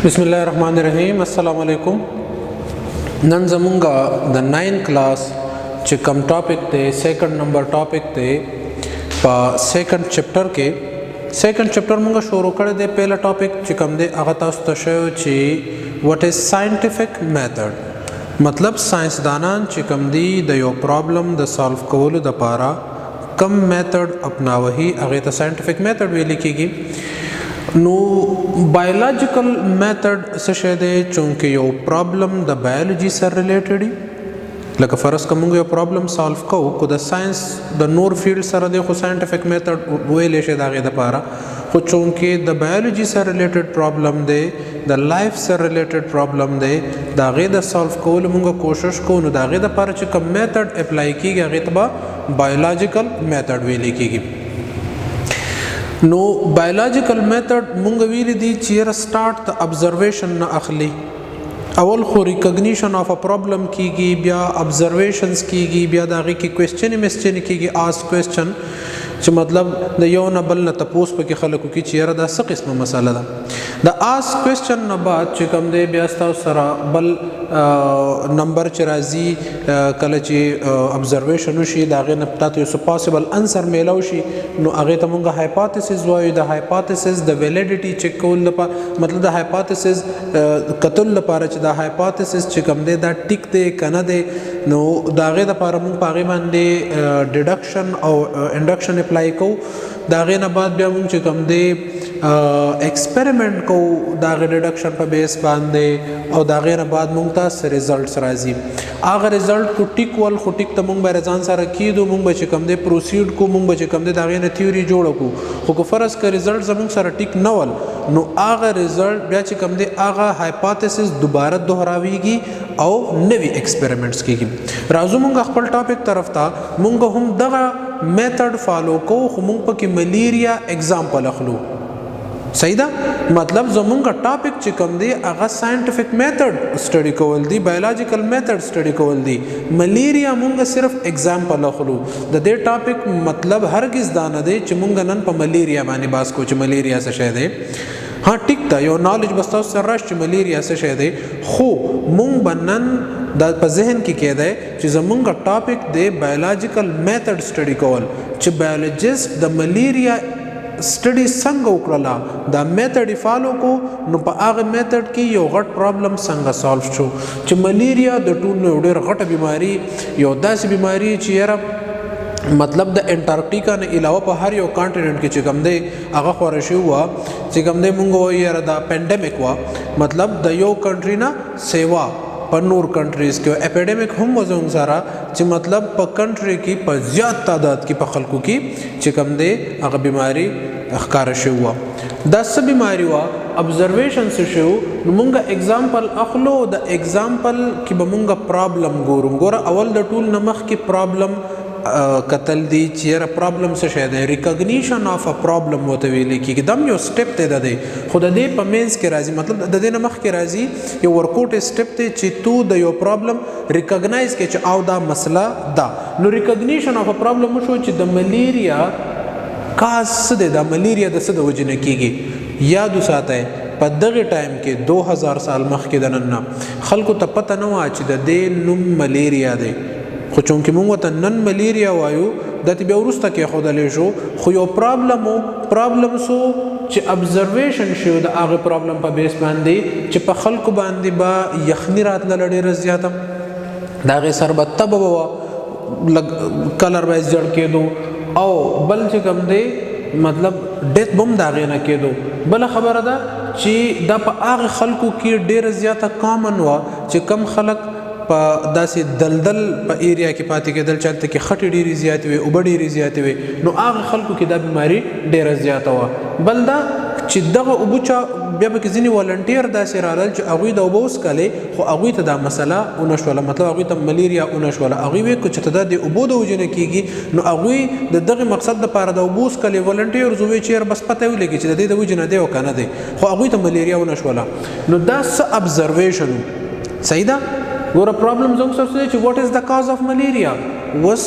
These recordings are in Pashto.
बिस्मिल्लाहिर्रहमानिर्रहीम अस्सलाम वालेकुम। नन ज़मूंगा द 9th क्लास च कम टॉपिक ते सेकंड नंबर टॉपिक ते पा सेकंड चैप्टर के सेकंड चैप्टर मुंगा शुरू कर दे। पहला टॉपिक च कम दे आगा तास्तु तशयो ची व्हाट इज साइंटिफिक मेथड, मतलब साइंसदानान च कम दी द यो प्रॉब्लम द सॉल्व कोल द पारा कम मेथड अपनावही अगे त साइंटिफिक मेथड वे लिखीगी। नो बायोलॉजिकल मेथड से शायद चूँकि यो प्रॉब्लम द बायोलॉजी से रिलेटेड ही लका फ़र्ज़ कमूँगा यो प्रॉब्लम सॉल्व को the science the Noor field sir देखो साइंटिफिक मेथड वे ले शायद आगे द पारा को चूँकि द बायोलॉजी से related problem they the life से रिलेटेड प्रॉब्लम दे दागे द सॉल्व को मुँगा कोशिश को नो दागे द पारा च कम मेथड अप्लाई की आगे तबा बायोलॉजिकल मेथड वे लिखीगी। नो बायोलॉजिकल मेथड मुंगवीली दी चेयर स्टार्ट द ऑब्जर्वेशन न अखली अवल खो रिकग्निशन ऑफ अ प्रॉब्लम कीगी ब्या ऑब्जर्वेशंस कीगी ब्या दागी की क्वेश्चन मिस्चन कीगी आस्क क्वेश्चन च मतलब द यो न बल न तपोस पे के खलको की चेयर द स किस्म मसाला दा द आस्क क्वेश्चन न बाद च कम दे ब्यास्ता सरा बल नंबर च राजी कल च ऑब्जर्वेशन शी दागे न पता तो पॉसिबल आंसर मेलाव शी नो आगे तमंगा हाइपोथेसिस वायु द हाइपोथेसिस द वैलिडिटी चेक कोल मतलब द हाइपोथेसिस कतल पार च द हाइपोथेसिस च कम दे द टिक दे कना दे नो दागे द पार मुंग पागे बांधे डिडक्शन और इंडक्शन अप्लाई को दागे न बाद ब्या मुंग च कम दे एक्सपेरिमेंट को दागे डिडक्शन पर बेस बांधे और दागे न बाद मुंगता से रिजल्ट्स राजी आगे रिजल्ट को टिक वाल को टिक तमुंग बारे जान सारा की दो मुंग बचे कम दे प्रोसीड को मुंग बचे कम दे दागे न थ्योरी जोड़ को फर्ज का रिजल्ट जमुंग सारा टिक नवल नो आगे रिजल्ट ब्या च कम दे आगा हाइपोथेसिस दोबारा दोहरावीगी और नवी एक्सपेरिमेंट्स की राजू मुंग अखपल टॉपिक तरफ था मुंग हम दगा मेथड फॉलो को मुंग पर की मलेरिया एग्जाम्पल अखलू सही दा मतलब जमुंगा टॉपिक च कम दे आगा साइंटिफिक मेथड स्टडी कोवल दी बायोलॉजिकल मेथड स्टडी कोवल दी मलेरिया मुंगा सिर्फ एग्जाम्पल अखलू द दे टॉपिक मतलब हरगिज दाना दे च मुंगा नन पर मलेरिया मानी बास को च मलेरिया से शायद हाँ टिक था यो नॉलेज बस्ता सर्राश च मलेरिया से शायद खो मुंग बनन द जहन की कहद है च जमुंगा टॉपिक दे बायोलॉजिकल मेथड स्टडी कोवल च बायोलॉजिस्ट द मलेरिया स्टडी संग उकरला द मेथड फॉलो को नो प आगे मेथड की यो गट प्रॉब्लम संग सॉल्व छो च मलेरिया द टूल नो डेर गट बीमारी यो दास बीमारी च यार मतलब द एंटार्क्टिका ने अलावा पर हर यो कॉन्टिनेंट के चिकम दे आगा ख्वारिश हुआ चिकम दे मुंगो यार द पेंडेमिक हुआ मतलब द यो कंट्री ना सेवा पन्नूर कंट्रीज़ के एपिडेमिक हम वजह सारा च मतलब प कंट्री की प ज़्यादा तादाद की प खल्कु की चिकम दे अगर बीमारी अखकारश हुआ 10 बीमारी हुआ ऑब्जर्वेशन से शो मुंगा एग्जाम्पल अखलो द एग्जाम्पल की बमुंगा प्रॉब्लम गोरुम गोरा अवल द टूल नमक की प्रॉब्लम कतल दी चेयर प्रॉब्लम से शायद है रिकग्निशन ऑफ अ प्रॉब्लम होते हुए लिखी कि दम यो स्टेप ते दे खुदा दे पमेंस के राजी मतलब दे नमक के राजी यो वर्कआउट स्टेप ते चितू द यो प्रॉब्लम रिकग्नाइज के च आव दा मसला दा नो रिकग्निशन ऑफ अ प्रॉब्लम शो च द मलेरिया कास दे द मलेरिया द सद वजन कीगी याद उसाता है पदगे टाइम के 2000 साल मख के दनन्ना खल्को त पता न वा च दे नुम मलेरिया दे खो चूँकि मुंग त नन मलेरिया वायु दत बेवरुस्ता के खुदा ले शो खो यो प्रॉब्लम सो च ऑब्जर्वेशन शो द आगे प्रॉब्लम पर बेस बांधे च प खल्को बांधे बा यखनी रात लड़े रस जाता दागे सरबत तब कलर वाइज जड़ के दो औ बल च कम दे मतलब डेथ बम दागे न के दो बल खबर अदा ची द प आगे खल्को की डेर ज्यादा कॉमन हुआ च कम खलक प दासी दलदल प एरिया के पाती के दल चलते कि खटी डेरी ज़्यादा हुए उबड़ डेरी ज़्यादा हुए नो आग खल्को की दा बीमारी डेर ज़्यादा हुआ बल्दा चिद्दग उबुचा ब्याब के जिनी वॉलंटियर दा से राल च अगुई द उबोस कले खो अगुई त दा मसला उनश वाला मतलब अगुई त मलेरिया उनश वाला अगुई वे कुछ तदा दे उबो द उजने कीगी नो अगुई द दग मकसद द पार द उबोस कले वॉलंटियर जुवे चेयर बस पता हुई लेके च दे उजने दे ओ काना दे खो अगुई त मलेरिया उनश वाला नो दस ऑब्जर्वेशन सही दा गोरा प्रॉब्लम जोंग सबसे what is the cause of malaria was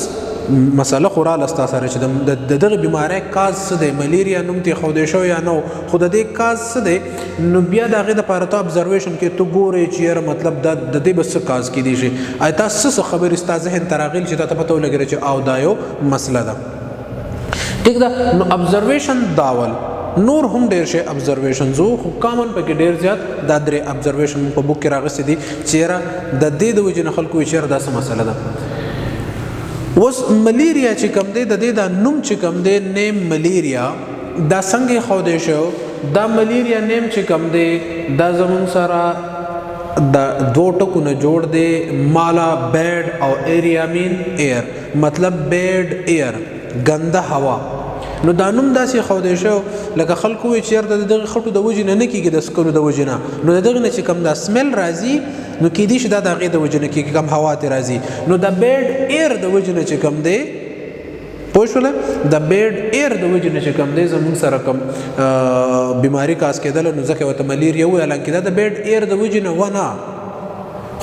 مسله خورا لستا سره چې د دغه بیماری کاز څه دی ملیریا نوم ته خو دې شو یا نو خو د دې کاز څه دی نو بیا د هغې دپاره ته ابزرویشن کې تو ګورې چې یاره مطلب د دې به څه کاز کیدی شي آیا تا څه خبرې ستا ذهن ته راغلي چې تا ته پته ولګېده چې او دا یو مسله ده ټیک ده نو ابزرویشن داول نور هم ډیر شي ابزرویشنز خو کامن پکې ډیر زیات دا درې ابزرویشن په بوک کې راغستې دي چې یاره د دې د وجې نه خلکو وایي چې یاره دا څه مسله ده اوس ملیریا چې کوم دی د دې دا نوم چې کوم دی نیم ملیریا دا څنګه ښودی شو دا ملیریا نیم چې کوم دی دا زمونږ سره د دوه ټکو نه جوړ دی مالا بیډ او ایریا مین ایر مطلب بیډ ایر ګنده هوا نو دا نوم داسې ښودی شو لکه خلکو وایي چې یار د دغه خټو د وجې نه نه کېږي د سکرو د وجې نه نو د دغه نه چې کوم دا سمیل راځي نو کېدی شي دا د هغې د وجې نه کېږي کم هوا ترې راځي نو د بیډ ایر د وجې نه چې کوم دی پوه شوله د بیډ ایر د وجې نه چې کوم دی زموږ سره کوم بیماري کاز کېدله نو ځکه ورته ملیریا وویل حالانکې دا د بیډ ایر د وجې نه ونه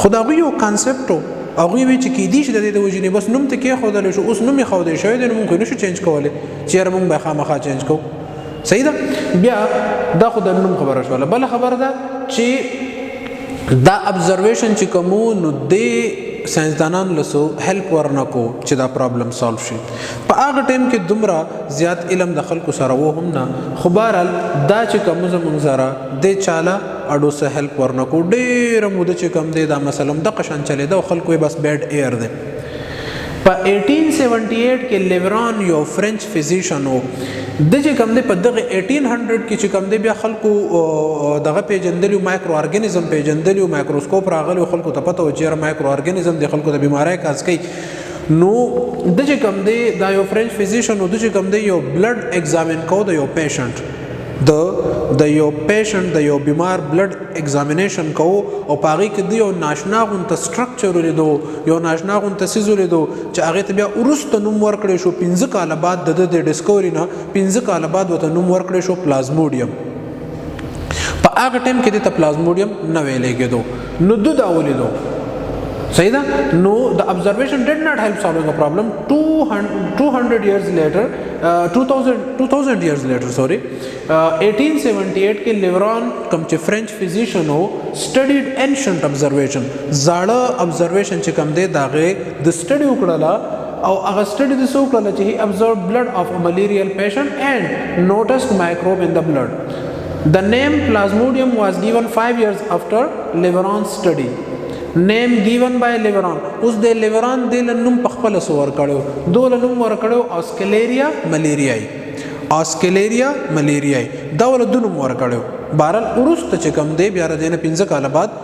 خو د هغوی یو کانسپټ و هغوی وایي چې کېدی شي د دې د وجې نه بس نوم ته کېښودلی شو اوس نوم یې ښودی شوی دی نو مونږ نشو چینج کولی چې یاره مونږ به خامخا چینج کوو صحیح ده بیا دا خو د نوم خبره شوله بله خبره ده چې دا ابزرویشن چې کومو نو دې ساینسدانانو لسو هیلپ ورنکو چې دا پرابلم سالو شي په هغه ټایم کې دومره زیات علم د خلکو سره و هم نه خو بهرحال دا چې کوم زموږ سره دې چاله اډو څه هیلپ ورنکو ډېره موده چې کوم دی دا مثلا دغه شان چلېده او خلکو یې بس بیډ ایر دی په 1878 کې لیوران یو فرنچ فزیشن و د چې کوم دی په دغه 1800 کې چې کوم دی بیا خلکو دغه پیژندلي مایکرو ارګانیزم پیژندلي مایکروسکوپ راغلی خلکو ته پته و چې مایکرو ارګانیزم د خلکو د بیماری کاز کوي نو د چې کوم دی دا یو فرنچ فزیشن و د چې کوم دی یو بلډ ایگزامین کو د یو پیشنټ د یو پیشنټ د یو بیمار بلډ ایگزامینیشن کو او په هغې کې د یو ناشنا غونته سټرکچر ولیدو یو ناشنا غونته څیز ولیدو چې هغې ته بیا وروسته نوم ورکړی شو 15 کاله بعد د د ډسکوري نه 15 کاله بعد ورته نوم ورکړی شو پلازموډیم په هغه ټایم کې دې ته پلازموډیم نه ویلی کېدو نو ده دا ولیدو صحیح ده نو the observation did not help solving a problem 200 years later 2000 years later sorry 1878 کې لیوران کوم چې فرنچ فزیشن و studied ancient observation زاړه observation چې کوم دی د هغې د سټډي وکړله او هغه سټډي د څه وکړله چې he observed blood of a malarial patient and noticed microbe in the blood the name plasmodium was given 5 years after Leveran's study name given by Leveran اوس د لیوران دی له نوم په خپله څه ورکړی دو له نوم ورکړی اسکلیریا ملیریای اسکلیریا ملیریای دا ول د نوم ورکړی بهرحال وروسته چې کوم دی بیا د دې نه 15 کاله بعد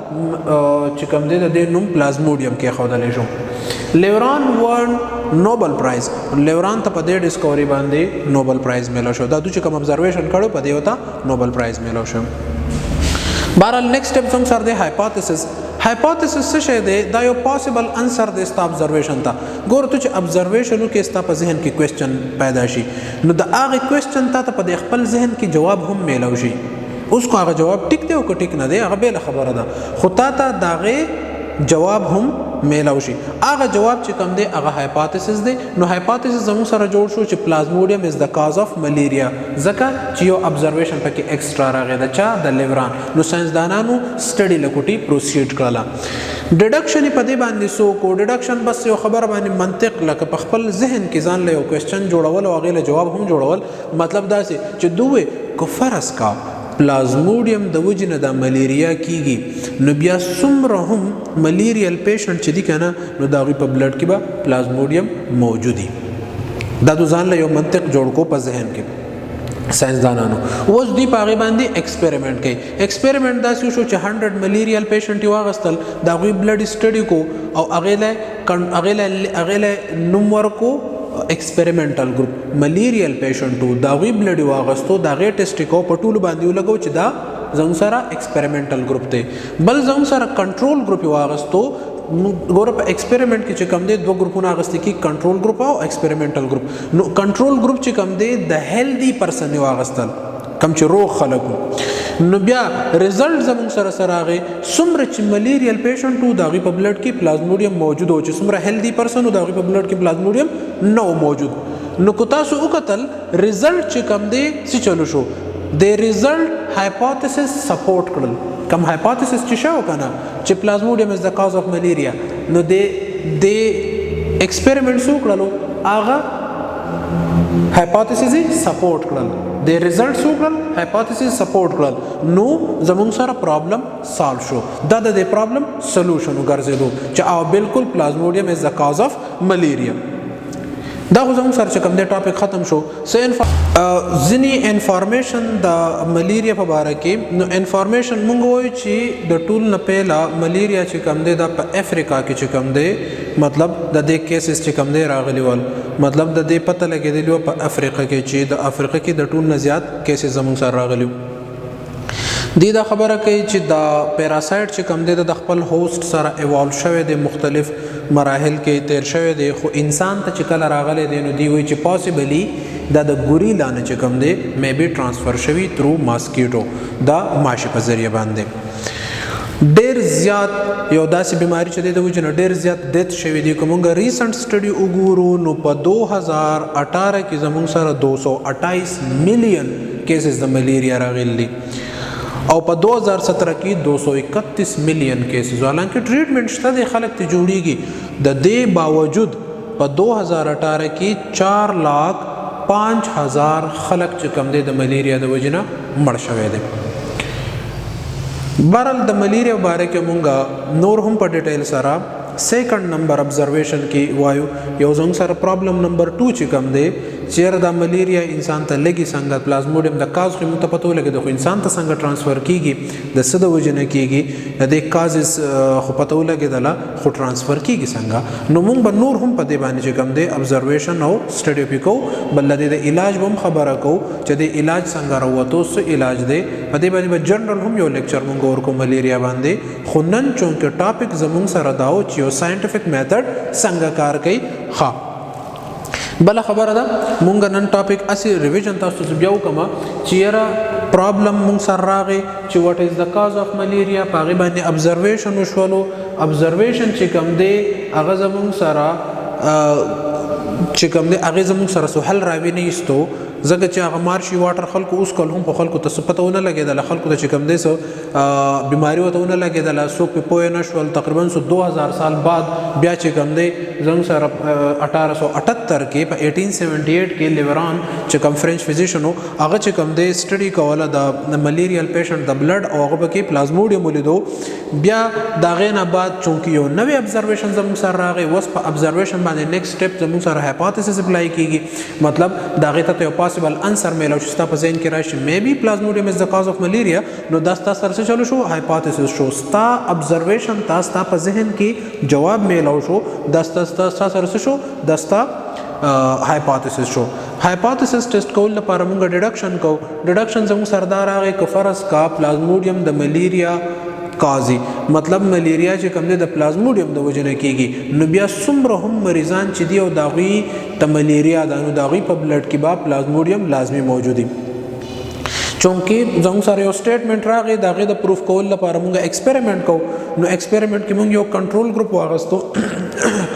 چې کوم دی د دې نوم پلازموډیم کېښودلی شو لیوران ورن نوبل پرایز لیوران ته په دې ډسکوري باندې نوبل پرایز میلو شو دا دوی چې کوم ابزرویشن کړو په دې ورته نوبل پرایز میلو شو بهرحال نیکسټ سټیپ څنګه سره دی هایپوتھیسس هایپوتھیسس څه شی دی دا یو پاسبل انسر دی ستا ابزرویشن ته ګوره ته چې ابزرویشن وکړې ستا په ذهن کې کوېسچن پیدا شي نو د هغې کوېسچن تا ته په خپل ذهن کې جواب هم میلو شي اوس خو هغه جواب ټیک دی او که ټیک نه دی هغه بېله خبره ده خو تا ته د هغې جواب هم میلاو شي هغه جواب چې کوم دی هغه هایپوتھیسس دی نو هایپوتھیسس زموږ سره جوړ شو چې پلازموډیم از د کاز اف ملیریا ځکه چې یو ابزرویشن پکې ایکسټرا راغی د چا د لیوران نو ساینسدانانو سټډي لکوټي پروسیډ کړله ډیډکشن په دې باندې سو کو ډیډکشن بس یو خبره باندې منطق لکه په خپل ذهن کې ځان له یو کوېسچن جوړول او هغې له جواب هم جوړول مطلب داسې چې دوی کو فرض کا پلازموډیم د وجې نه دا ملیریا کیږي نو بیا څومره هم ملیریل پیشنټ چې دي که نه نو د هغوی په بلډ کې به پلازموډیم موجود وي دا دو ځان له یو منطق جوړ کو په ذهن کې ساینسدانانو اوس دوی په هغې باندې ایکسپریمنټ کوي ایکسپریمنټ داسې وشو چې 100 ملیریل پیشنټ یې واغستل د هغوی بلډ سټډي کو او هغې له نوم ورکو ایکسپریمنټل ګروپ ملیریل پیشنټو دا غوی بلډ واغستو دا غي ټیسټ کو په ټولو باندې ولګو چې دا زموږ سره ایکسپریمنټل ګروپ دی بل زموږ سره کنټرول ګروپ واغستو ګوره په ایکسپریمنټ کې چې کوم دی دوه ګروپونه اغوستي کی کنټرول ګروپ او ایکسپریمنټل ګروپ نو کنټرول ګروپ چې کوم دی د هیلدي پرسن واغستل کم چې روغ خلکو. نو بیا ریزلټ زموږ سره سره راغی څومره چې ملیریل پیشنټ وو د هغوی په بلډ کې پلازموډیم موجود و، چې څومره هیلدي پرسن و د هغوی په بلډ کې پلازموډیم نه و موجود. نو که تاسو وکتل ریزلټ چې کم دی څه چلو شو، د ریزلټ هایپوتیسس سپورټ کړل. کم هایپوتیسس چې شو کنه چې پلازموډیم از د کاز اف ملیریا، نو د ایکسپریمنټس وکړلو هغه هایپوتیسس سپورټ کړل، د ریزلټس وکړل هایپوتیسس سپورټ کړل، نو زموږ سره پرابلم سالو شو. دا د پرابلم سولوشن وګرځېدو چې او بالکل پلازموډیم از د کاز اف ملیریا. دا خو زموږ سره چې کوم دی ټاپک ختم شو. ځینې انفارمیشن د ملیریا په باره کې. نو انفارمیشن مونږ وایو چې د ټول نه پهله ملیریا چې کوم دی دا په افریقا کې چې کوم دی، مطلب د دې کیسز چې کوم دی راغلی ول، مطلب د دې پته لګېدلی وه په افریقا کې چې د افریقا کې د ټول نه زیات کیسز زموږ سره راغلی وو. دی دا خبره کوي چې دا پیراسایټ چې کوم دی د خپل هوست سره ایوالو شوی دی، مختلف مراحل کې تیر شوی دی، خو انسان ته چې کله راغلی دی نو دی وایي چې پاسبلی دا د ګوریلا نه چې کوم دی مې بي ټرانسفر شوی ترو ماسکیټو، دا ماشي په ذریعه باندې. ډیر زیات یو داسې بیماری چې دی د وجې نه ډیر زیات ډیث شوي دي. که مونږ ریسنټ سټډي وګورو نو په 2018 کې زموږ سره 228 ملین کیسز د ملیریا راغلي دي، او په 2017 کې 231 ملین کیسز. حالانکه ټریټمنټ شته دی، خلک ته جوړیږي، د دې باوجود په 2018 کې 4,05,000 خلک چې کم دی د ملیریا د وجې نه مړ شوی دی. بهرحال د ملیریا باره کې مونږه نور هم په ډیټیل سره سیکنډ نمبر ابزرویشن کې وایو. یو زموږ سره پرابلم نمبر 2 چې کم دی، چیرې د ملیریا انسان ته لګي څنګه، پلازموډیم د کاز خو موږ ته پته ولګېده خو انسان ته څنګه ټرانسفر کیږي، د څه د وجې نه کیږي، د دې کازز خو پته ولګېدله خو ټرانسفر کیږي څنګه. نو موږ به نور هم په دې باندې چې کوم دی ابزرویشن او سټډي پې کوو، بل د دې د علاج به هم خبره کوو چې د علاج څنګه راووتو، څه علاج دی. په دې باندې به جنرال هم یو لیکچر موږ ورکو ملیریا باندې. خو نن چونکې ټاپک زموږ سره دا و چې یو ساینټیفیک میتھډ څنګه کار کوي. ښه بل خبره ده، مونږ نن ټاپک اسی ریویژن تاسو ته بیا وکړم چې یاره پرابلم مونږ سره راغی چې واټ از د کاز اف ملیریا، په هغې باندې ابزرویشن وشولو. ابزرویشن چې کوم دی هغه زموږ سره چې کوم دی هغې زموږ سره سو حل راوي نه ایستو، ځکه چې هغه مارشي واټر خلکو اوس کل هم په خلکو ته څه پته ونه لګېدله، خلکو ته چې کوم دی څه بیماري ورته ونه لګېدله، څوک پې پوه نه شول. تقریبا 2000 سال بعد بیا چې کوم دی زموږ سره 1878 کې په 1878 کې لیوران چې کوم فرینچ فزیشن و، هغه چې کوم دی سټډي کوله د ملیریل پیشنټ د بلډ، او هغه پکې پلازموډیم ولیدو. بیا د هغې نه بعد چونکې یو نوی ابزرویشن زموږ سره راغی، اوس په ابزرویشن باندې نیکسټ سټیپ زموږ سره هایپوتیسس اپلای کیږي، مطلب د هغې ته یو پاسبل انسر میلو چې ستا په ذهن کې راشي مې بي پلازموډیم از د کاز اف ملیریا. نو دا ستا سره څه چلو شو، هایپوتیسس شو، ستا ابزرویشن تا ستا په ذهن کې جواب میلو شو، دا ستا سره څه شو، دا ستا هایپوتیسس شو. هایپوتیسس ټیسټ کول لپاره موږ ډیډکشن کوو. ډیډکشن زموږ سره دا راغی که فرض کا پلازموډیم د ملیریا کازي، مطلب ملیریا چې کوم دی د پلازموډیم د وجې نه کیږي، نو بیا څومره هم مریضان چې دی او د هغوی ته ملیریا ده، نو د هغوی په بلډ کې به پلازموډیم لازمي موجود وي. چونکې زموږ سره یو سټیټمنټ راغی، د هغې د پروف کولو لپاره موږ ایکسپریمنټ کوو. نو ایکسپریمنټ کې موږ یو کنټرول ګروپ واغستو.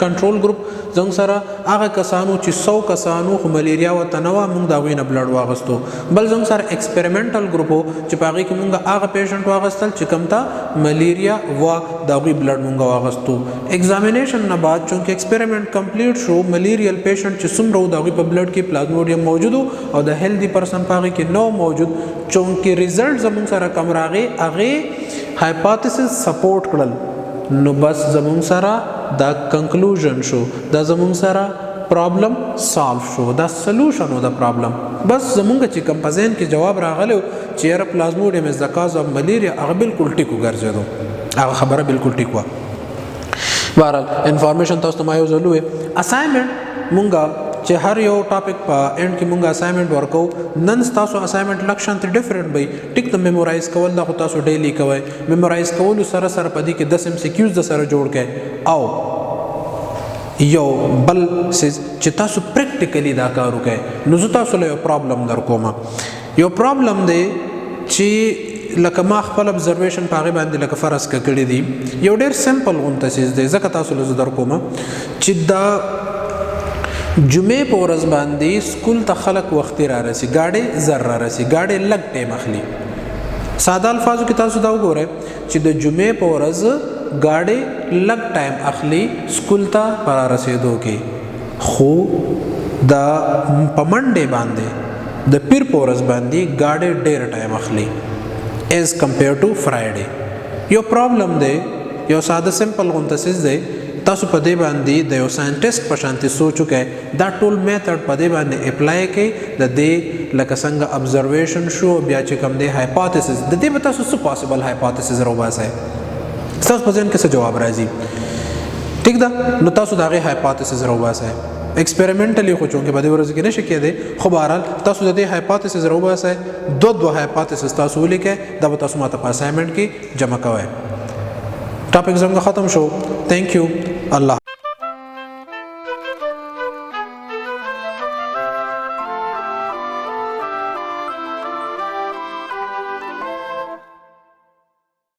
کنټرول ګروپ زموږ سره هغه کسانو چې 100 کسانو خو ملیریا ورته نه وه، موږ د هغوی نه بلډ واغستو. بل زموږ سره ایکسپریمنټل ګروپ و چې په هغې کې موږ هغه پیشنټ واغستل چې کوم ته ملیریا وه، د هغوی بلډ موږ واغستو. ایگزامینیشن نه بعد چونکې ایکسپریمنټ کمپلیټ شو، ملیریل پیشنټ چې څومره و د هغوی په بلډ کې پلازموډیم موجود و او د هیلدي پرسن په هغې کې نه موجود. چونکې ریزلټ زموږ سره کم راغی، هغې هایپوتیسس سپورټ کړل، نو بس زموږ سره دا کنکلوژن شو، دا زموږ سره پرابلم سالو شو، دا سلوشن و د پرابلم. بس زموږ چې کوم په ذهن کې جواب راغلی چې یاره پلازموډیم از د کاز اف ملیریا، هغه بالکل ټیک وګرځېدو، هغه خبره بالکل ټیک وه. بهرحال انفارمیشن تاسو ته ما یو ځل وویل. اساینمنټ مونږه چې هر یو ټاپک په اینډ کې مونږ اساینمنټ ورکو. نن تاسو اساینمنټ لکشن ته ډیفرنٹ وي، ټیک ته میمورایز کول دا خو تاسو ډیلی کوئ، میمورایز کولو سره سره په دې کې 10 MCQs د سره جوړ کړئ، او یو بل سیز چې تاسو پریکټیکلی دا کار وکړئ. نو زه تاسو له یو پرابلم در کوم یو پرابلم دی چې لکه ما خپل ابزرویشن په هغې باندې لکه فرض که کړي دي یو ډېر سمپل غونته څیز دی ځکه تاسو له زه در کوم چې دا جمعې په ورځ باندې سکول ته خلک وختي را رسي ګاډی زر را رسي ګاډی لږ ټایم اخلي ساده الفاظو کې تاسو دا وګورئ چې د جمعې په ورځ ګاډی لږ ټایم اخلي سکول ته په را رسېدو کې خو دا په منډې باندې د پیر په ورځ باندې ګاډی ډېر ټایم اخلي ایز کمپیر ټو فرایډے یو پرابلم دی یو ساده سمپل غونته څیز دی تاسو په دې باندې د یو ساینټیسټ په شانتي سوچ وکئ دا ټول میتھډ په دې باندې اپلای کړئ د دې لکه څنګه ابزرویشن شو بیا چې کوم دی هایپوتھیسس د دې به تاسو څه پاسبل هایپوتھیسس راوباسئ ستاسو په ذهن کې څه جواب راځي ټیک ده نو تاسو د هغې هایپوتھیسس راوباسئ ایکسپریمنټلی خو چونکې په دې ورځ کې نشي کېدی خو بهرحال تاسو د دې هایپوتھیسس راوباسئ دوه هایپوتھیسس تاسو ولیکئ دا به تاسو ماته په اسایمنټ کې جمع کوئ ټاپک زموږ ختم شو تھینک یو الله